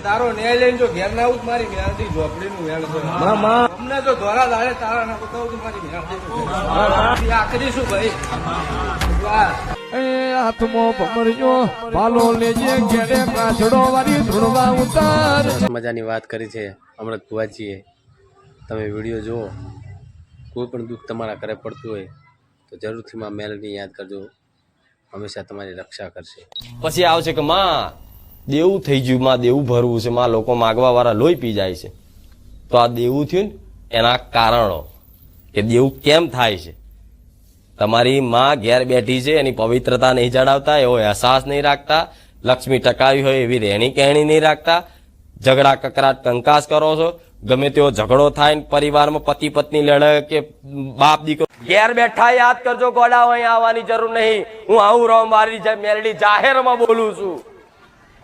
તારો ન્યાય લઈને જો ઘેર ના આવું તો મારી મેળતી ઝોપડીનું વેણ છે અમને તો ધોરા દાડે તારા ના બતાવું તો મારી મેળતી આખરી શું ભાઈ હાથમાં ભમરિયો ભાલો લેજે ઘેડે કાચડો વાળી ધૂળવા ઉતાર. મજાની વાત કરી છે અમૃત ભુવાજીએ. તમે વિડીયો જુઓ, કોઈ પણ દુઃખ તમારા ઘરે પડતું હોય તો જરૂરથી માં મેલડી યાદ કરજો, હંમેશા તમારી રક્ષા કરશે. પછી આવશે કે માં દેવું થઈ ગયું, માં દેવું ભરવું છે, માં લોકો માગવા વાળા લોહી પી જાય છે. તો આ દેવું થયું ને એના કારણો કે દેવું કેમ થાય છે. તમારી માં ઘેર બેઠી છે, એની પવિત્રતા નહીં જણાવતા, એવો અહેસાસ નહીં રાખતા, લક્ષ્મી ટકાવી હોય એવી રહેણી કહેણી નહીં રાખતા, ઝઘડા કકરાટ કંકાસ કરો છો. ગમે તેવો ઝઘડો થાય પરિવારમાં, પતિ પત્ની લડે કે બાપ દીકરો, ઘેર બેઠા યાદ કરજો ગોડા, અહીં આવવાની જરૂર નહીં. હું આવું રહું, મારી મેલડી જાહેરમાં બોલું છું.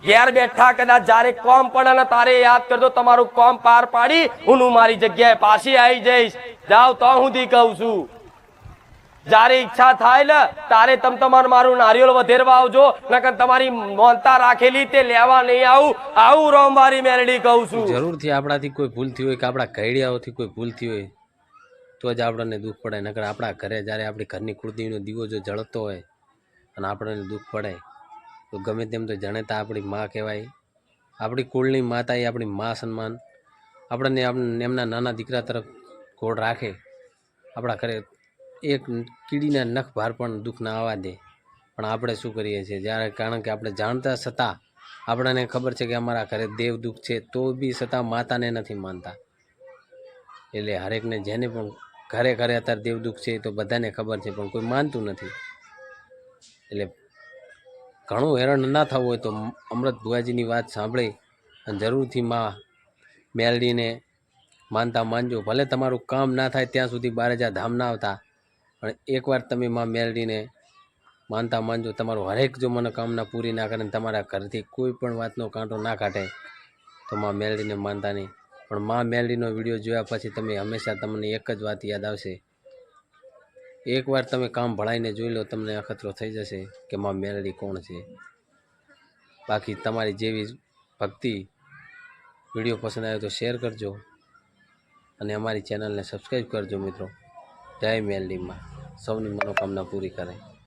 ઘેર બેઠા કદાચ જયારે કોમ પડે ને તારે યાદ કરજો, તમારું કોમ પાર પાડી હું મારી જગ્યાએ પાછી આવી જઈશ. જાવ તો સુધી કહું છું, જયારે ઈચ્છા થાય ને તારે તમ તમારું મારું નારિયેળ વધેરવા આવજો, નકર તમારી મોનતા રાખેલી તે લેવા નહીં આવું. આવું રોમ મારી મેલડી કહું છું. જરૂરથી આપણાથી કોઈ ભૂલ થઈ હોય કે આપણા ઘરડિયાઓથી કોઈ ભૂલ થઈ હોય તો જ આપણને દુઃખ પડે. નકર આપણા ઘરે જ્યારે આપણી ઘરની કુળદેવીનો દીવો જો જળતો હોય અને આપણને દુઃખ પડે તો ગમે તેમ તો જણેતા આપણી માં કહેવાય, આપણી કુળની માતા એ આપણી માં સમાન. આપણને એમના નાના દીકરા તરફ ઘોડ રાખે. આપણા ઘરે એક કીડીના નખ ભાર પણ દુઃખ ના આવવા દે. પણ આપણે શું કરીએ છીએ, જ્યારે કારણ કે આપણે જાણતા છતાં આપણને ખબર છે કે અમારા ઘરે દેવ દુઃખ છે, તો બી છતાં માતાને નથી માનતા. એટલે હરેકને જેને પણ ઘરે ઘરે અત્યારે દેવ દુઃખ છે તો બધાને ખબર છે, પણ કોઈ માનતું નથી. એટલે ઘણું હેરાન ના થવું હોય તો અમૃત ભુવાજીની વાત સાંભળી અને જરૂરથી માં મેલડીને માનતા માનજો. ભલે તમારું કામ ના થાય ત્યાં સુધી 12 ધામ ના આવતા, પણ એકવાર તમે માં મેલડીને માનતા માનજો. તમારું હરેક જો મનોકામના પૂરી ના કરે, તમારા ઘરથી કોઈ પણ વાતનો કાંટો ના કાઢે તો માં મેલડીને માનતા નહીં. પણ માં મેલડીનો વિડીયો જોયા પછી તમે હંમેશા તમને એક જ વાત યાદ આવશે. એકવાર તમે કામ ભળાઈને જોઈ લો, તમને અખતરો થઈ જશે કે માં મેલડી કોણ છે. બાકી તમારી જેવી ભક્તિ વિડીયો પસંદ આવે તો શેર કરજો અને અમારી ચેનલને સબસ્ક્રાઈબ કરજો મિત્રો. જય મેલડી માં સૌની મનોકામના પૂરી કરે.